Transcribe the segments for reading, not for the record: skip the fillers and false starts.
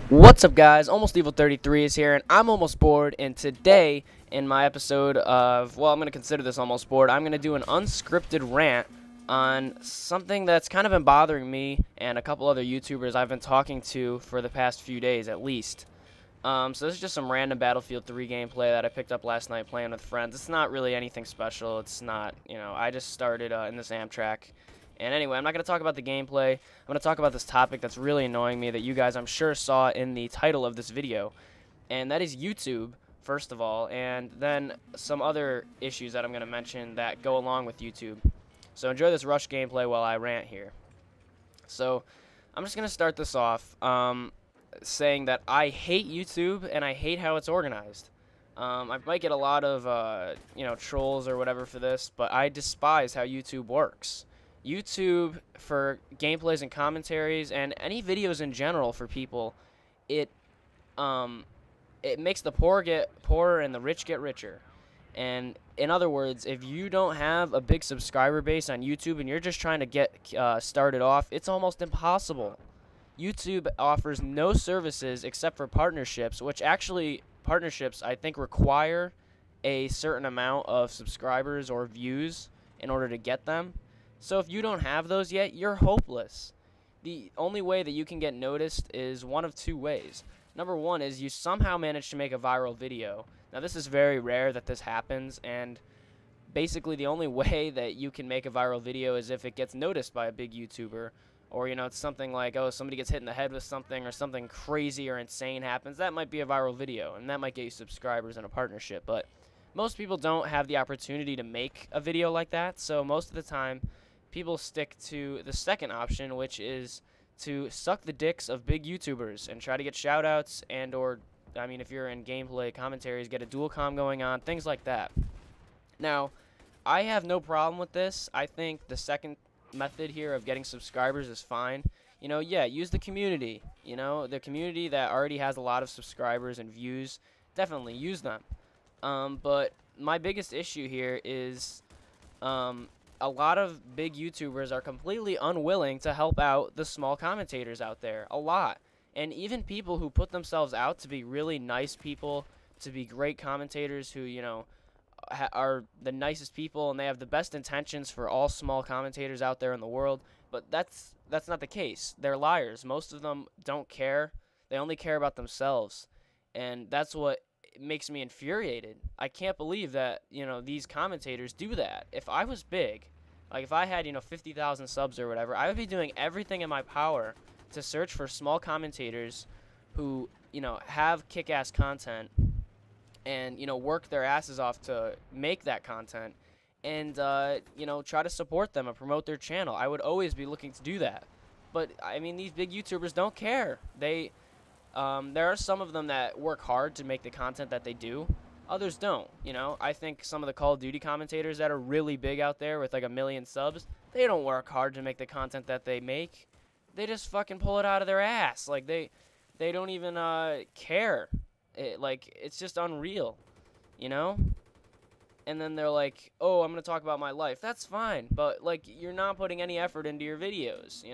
What's up, guys? Almost Evil 33 is here, and I'm almost bored. And today, in my episode of, well, I'm going to consider this almost bored, I'm going to do an unscripted rant on something that's kind of been bothering me and a couple other YouTubers I've been talking to for the past few days, at least. So this is just some random Battlefield 3 gameplay that I picked up last night playing with friends. It's not really anything special. It's not, I just started in this Amtrak. And anyway, I'm not going to talk about the gameplay. I'm going to talk about this topic that's really annoying me that you guys, I'm sure, saw in the title of this video. And that is YouTube, first of all, and then some other issues that I'm going to mention that go along with YouTube. So enjoy this Rush gameplay while I rant here. So I'm just going to start this off saying that I hate YouTube and I hate how it's organized. I might get a lot of, trolls or whatever for this, but I despise how YouTube works. YouTube, for gameplays and commentaries and any videos in general for people, it makes the poor get poorer and the rich get richer. And in other words, if you don't have a big subscriber base on YouTube and you're just trying to get started off, it's almost impossible. YouTube offers no services except for partnerships, which actually partnerships I think require a certain amount of subscribers or views in order to get them. So if you don't have those yet, you're hopeless. The only way that you can get noticed is one of two ways. Number one is you somehow manage to make a viral video. Now this is very rare that this happens, and basically the only way that you can make a viral video is if it gets noticed by a big YouTuber, or it's something like, oh, somebody gets hit in the head with something, or something crazy or insane happens. That might be a viral video, and that might get you subscribers and a partnership. But most people don't have the opportunity to make a video like that, so most of the time people stick to the second option, which is to suck the dicks of big YouTubers and try to get shoutouts and if you're in gameplay commentaries, get a dual comm going on, things like that. Now, I have no problem with this. I think the second method here of getting subscribers is fine. Yeah, use the community. The community that already has a lot of subscribers and views, definitely use them. But my biggest issue here is a lot of big YouTubers are completely unwilling to help out the small commentators out there. A lot. And even people who put themselves out to be really nice people, to be great commentators who, are the nicest people and they have the best intentions for all small commentators out there in the world. But that's not the case. They're liars. Most of them don't care. They only care about themselves. And that's what makes me infuriated. I can't believe that, these commentators do that. If I was big, like if I had, 50,000 subs or whatever, I would be doing everything in my power to search for small commentators who, have kick-ass content and, work their asses off to make that content and, try to support them and promote their channel. I would always be looking to do that. But, I mean, these big YouTubers don't care. There are some of them that work hard to make the content that they do. Others don't, I think some of the Call of Duty commentators that are really big out there with like 1 million subs, they don't work hard to make the content that they make. They just fucking pull it out of their ass. Like, they don't even care. It's just unreal, And then they're like, oh, I'm going to talk about my life. That's fine, but, like, you're not putting any effort into your videos,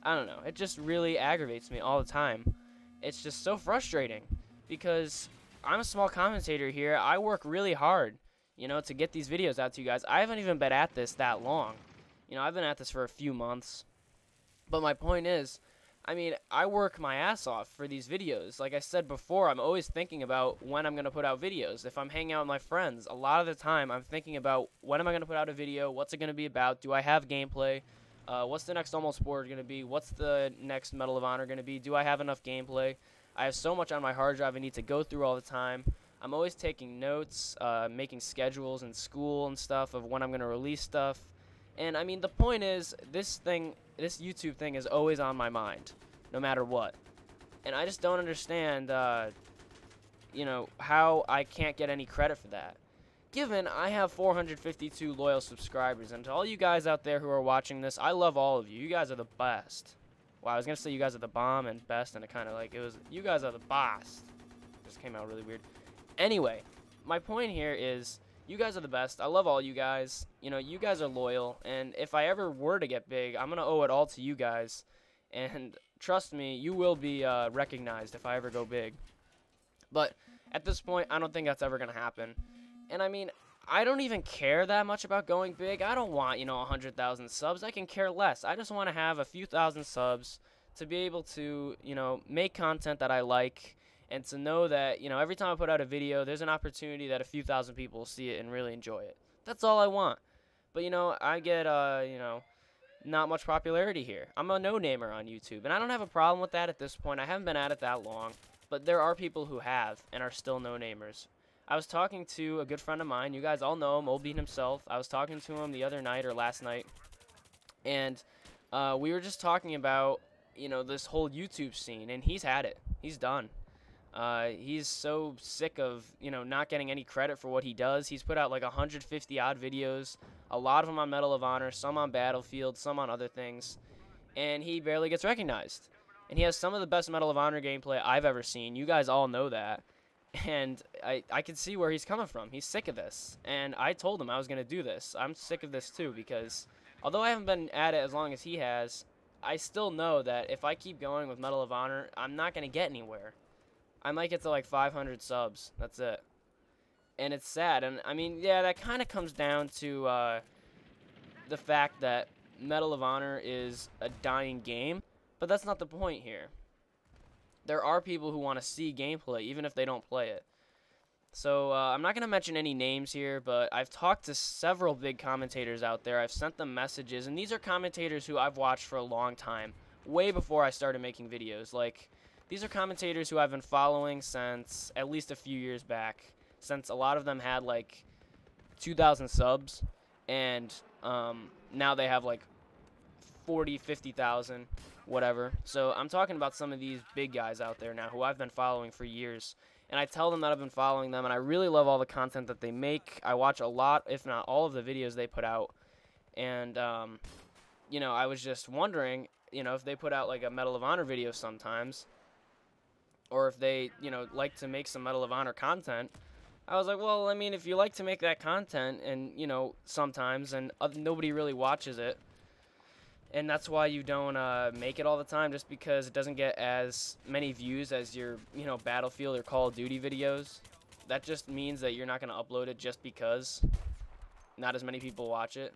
I don't know. It just really aggravates me all the time. It's just so frustrating because I'm a small commentator here. I work really hard, to get these videos out to you guys. I haven't even been at this that long. I've been at this for a few months. But my point is, I work my ass off for these videos. Like I said before, I'm always thinking about when I'm going to put out videos. If I'm hanging out with my friends, a lot of the time I'm thinking about when am I going to put out a video, what's it going to be about, do I have gameplay, what's the next Almost Board going to be, what's the next Medal of Honor going to be, do I have enough gameplay. I have so much on my hard drive I need to go through all the time. I'm always taking notes, making schedules in school and stuff of when I'm going to release stuff. And, the point is, this YouTube thing is always on my mind, no matter what. And I just don't understand, how I can't get any credit for that. Given I have 452 loyal subscribers, and to all you guys out there who are watching this, I love all of you. You guys are the best. Wow, I was going to say you guys are the bomb and best, and it kind of you guys are the boss. Just came out really weird. Anyway, my point here is, you guys are the best. I love all you guys. You guys are loyal, and if I ever were to get big, I'm going to owe it all to you guys. And trust me, you will be recognized if I ever go big. But at this point, I don't think that's ever going to happen. And I mean, I don't even care that much about going big. I don't want, 100,000 subs. I can care less. I just want to have a few thousand subs to be able to, make content that I like, and to know that, every time I put out a video, there's an opportunity that a few thousand people will see it and really enjoy it. That's all I want. But, I get, not much popularity here. I'm a no-namer on YouTube, and I don't have a problem with that at this point. I haven't been at it that long, but there are people who have and are still no-namers. I was talking to a good friend of mine. You guys all know him, Alm0st himself. I was talking to him the other night or last night, and we were just talking about, this whole YouTube scene, and he's had it. He's done. He's so sick of, not getting any credit for what he does. He's put out like 150 odd videos, a lot of them on Medal of Honor, some on Battlefield, some on other things, and he barely gets recognized. And he has some of the best Medal of Honor gameplay I've ever seen. You guys all know that. And I can see where he's coming from. He's sick of this. And I told him I was going to do this. I'm sick of this too, because although I haven't been at it as long as he has, I still know that if I keep going with Medal of Honor, I'm not going to get anywhere. I might get to like 500 subs. That's it. And it's sad. And I mean, yeah, that kind of comes down to the fact that Medal of Honor is a dying game. But that's not the point here. There are people who want to see gameplay, even if they don't play it. So I'm not going to mention any names here, but I've talked to several big commentators out there. I've sent them messages, and these are commentators who I've watched for a long time, way before I started making videos. Like, these are commentators who I've been following since at least a few years back, since a lot of them had like 2,000 subs, and now they have like 40, 50,000. Whatever. So I'm talking about some of these big guys out there now who I've been following for years. And I tell them that I've been following them, and I really love all the content that they make. I watch a lot, if not all of the videos they put out. And, I was just wondering, if they put out like a Medal of Honor video sometimes, or if they, like to make some Medal of Honor content. I was like, well, I mean, if you like to make that content and, sometimes, and nobody really watches it, and that's why you don't make it all the time, just because it doesn't get as many views as your, Battlefield or Call of Duty videos. That just means that you're not going to upload it just because not as many people watch it.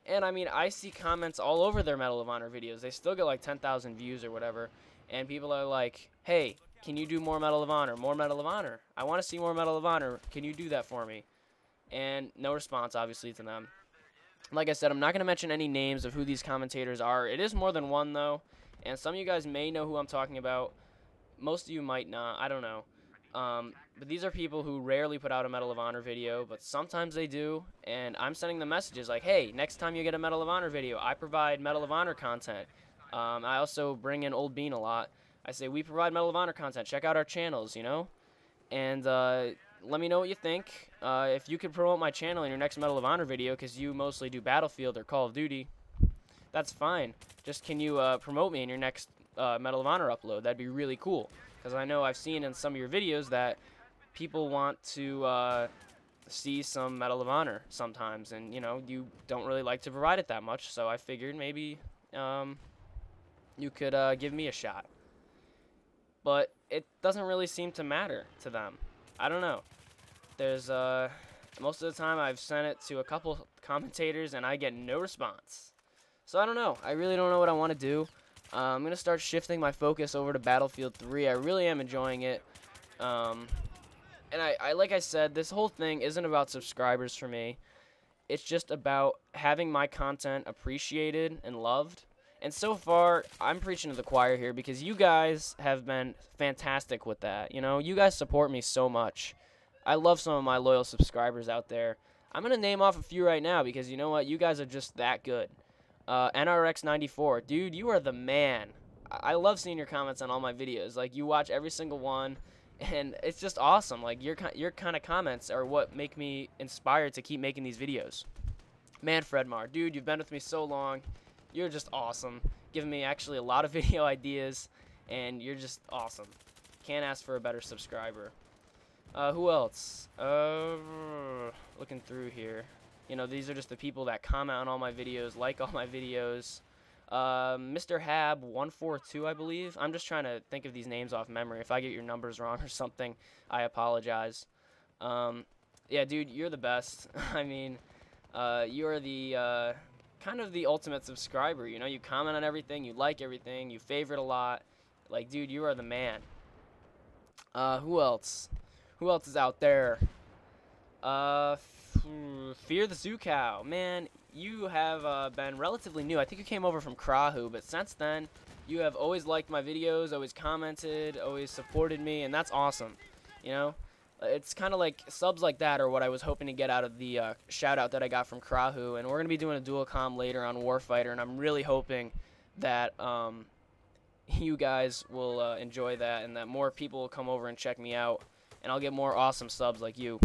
And, I mean, I see comments all over their Medal of Honor videos. They still get like 10,000 views or whatever. And people are like, hey, can you do more Medal of Honor? More Medal of Honor. I want to see more Medal of Honor. Can you do that for me? And no response, obviously, to them. Like I said, I'm not going to mention any names of who these commentators are. It is more than one, though, and some of you guys may know who I'm talking about. Most of you might not. I don't know. But these are people who rarely put out a Medal of Honor video, but sometimes they do, and I'm sending them messages like, hey, next time you get a Medal of Honor video, I provide Medal of Honor content. I also bring in Alm0st a lot. I say, we provide Medal of Honor content. Check out our channels, And let me know what you think. If you could promote my channel in your next Medal of Honor video, because you mostly do Battlefield or Call of Duty, that's fine. Just can you promote me in your next Medal of Honor upload? That'd be really cool, because I know I've seen in some of your videos that people want to see some Medal of Honor sometimes, and you don't really like to provide it that much, so I figured maybe you could give me a shot. But it doesn't really seem to matter to them. I don't know. There's, most of the time I've sent it to a couple commentators and I get no response. So I don't know. I really don't know what I want to do. I'm going to start shifting my focus over to Battlefield 3. I really am enjoying it. And I like I said, this whole thing isn't about subscribers for me. It's just about having my content appreciated and loved. And so far, I'm preaching to the choir here because you guys have been fantastic with that. You guys support me so much. I love some of my loyal subscribers out there. I'm going to name off a few right now because you know what? You guys are just that good. NRX94. Dude, you are the man. I love seeing your comments on all my videos. Like, you watch every single one, and it's just awesome. Like, your kind of comments are what make me inspired to keep making these videos. Man, Fredmar. Dude, you've been with me so long. You're just awesome, giving me actually a lot of video ideas, and you're just awesome. Can't ask for a better subscriber. Who else? Looking through here. These are just the people that comment on all my videos, like all my videos. Mr. Hab 142, I believe. I'm just trying to think of these names off memory. If I get your numbers wrong or something, I apologize. Yeah, dude, you're the best. I mean, you are the kind of the ultimate subscriber. You know, you comment on everything, you like everything, you favorite a lot. Like, dude, you are the man. Who else? Who else is out there? Fear the Zoo Cow. Man, you have been relatively new. I think you came over from Krahu, but since then, you have always liked my videos, always commented, always supported me, and that's awesome. You know, it's kind of like subs like that are what I was hoping to get out of the shout out that I got from Krahu, and we're gonna be doing a dual comm later on Warfighter, and I'm really hoping that you guys will enjoy that, and that more people will come over and check me out, and I'll get more awesome subs like you.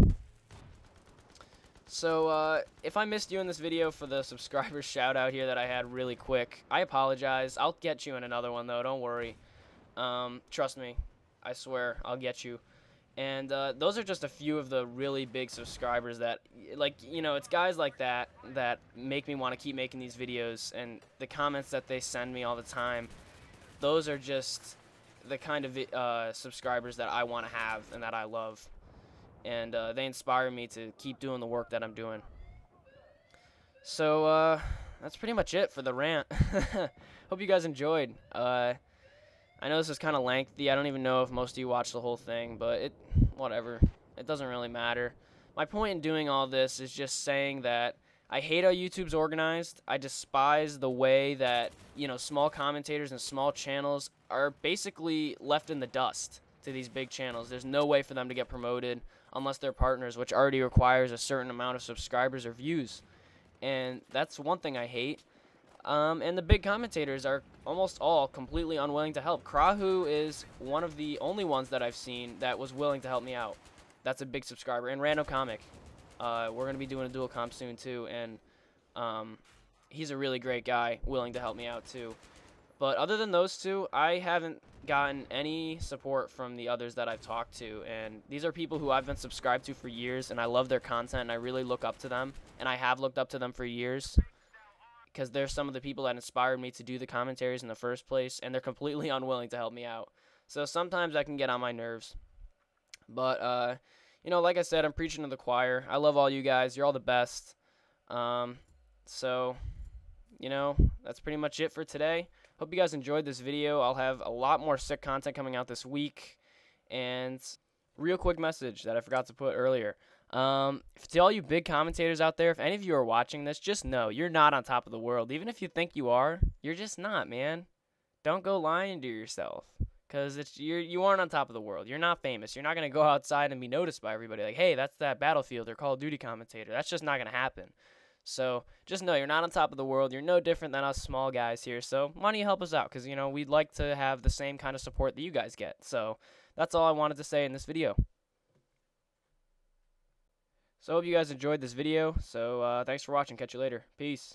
So, if I missed you in this video for the subscriber shout out here that I had really quick, I apologize. I'll get you in another one, though. Don't worry. Trust me. I swear, I'll get you. And those are just a few of the really big subscribers that, like, you know, it's guys like that that make me want to keep making these videos, and the comments that they send me all the time, those are just the kind of subscribers that I want to have and that I love. And they inspire me to keep doing the work that I'm doing. So that's pretty much it for the rant. Hope you guys enjoyed. I know this is kind of lengthy. I don't even know if most of you watched the whole thing, but whatever. It doesn't really matter. My point in doing all this is just saying that I hate how YouTube's organized. I despise the way that, you know, small commentators and small channels are basically left in the dust to these big channels. There's no way for them to get promoted unless they're partners, which already requires a certain amount of subscribers or views. And that's one thing I hate. And the big commentators are almost all completely unwilling to help. Krahu is one of the only ones that I've seen that was willing to help me out. That's a big subscriber. And Random Comic. We're going to be doing a dual comp soon too. And he's a really great guy, willing to help me out too. But other than those two, I haven't gotten any support from the others that I've talked to, and these are people who I've been subscribed to for years, and I love their content, and I really look up to them, and I have looked up to them for years, because they're some of the people that inspired me to do the commentaries in the first place, and they're completely unwilling to help me out. So sometimes that can get on my nerves. But, you know, like I said, I'm preaching to the choir. I love all you guys. You're all the best. So, you know, that's pretty much it for today. Hope you guys enjoyed this video. I'll have a lot more sick content coming out this week. And real quick message that I forgot to put earlier. To all you big commentators out there, if any of you are watching this, just know you're not on top of the world. Even if you think you are, you're just not, man. Don't go lying to yourself, because you aren't on top of the world. You're not famous. You're not going to go outside and be noticed by everybody. Like, hey, that's that Battlefield or Call of Duty commentator. That's just not going to happen. So just know you're not on top of the world. You're no different than us small guys here. So why don't you help us out? Because, you know, we'd like to have the same kind of support that you guys get. So that's all I wanted to say in this video. So I hope you guys enjoyed this video. So thanks for watching. Catch you later. Peace.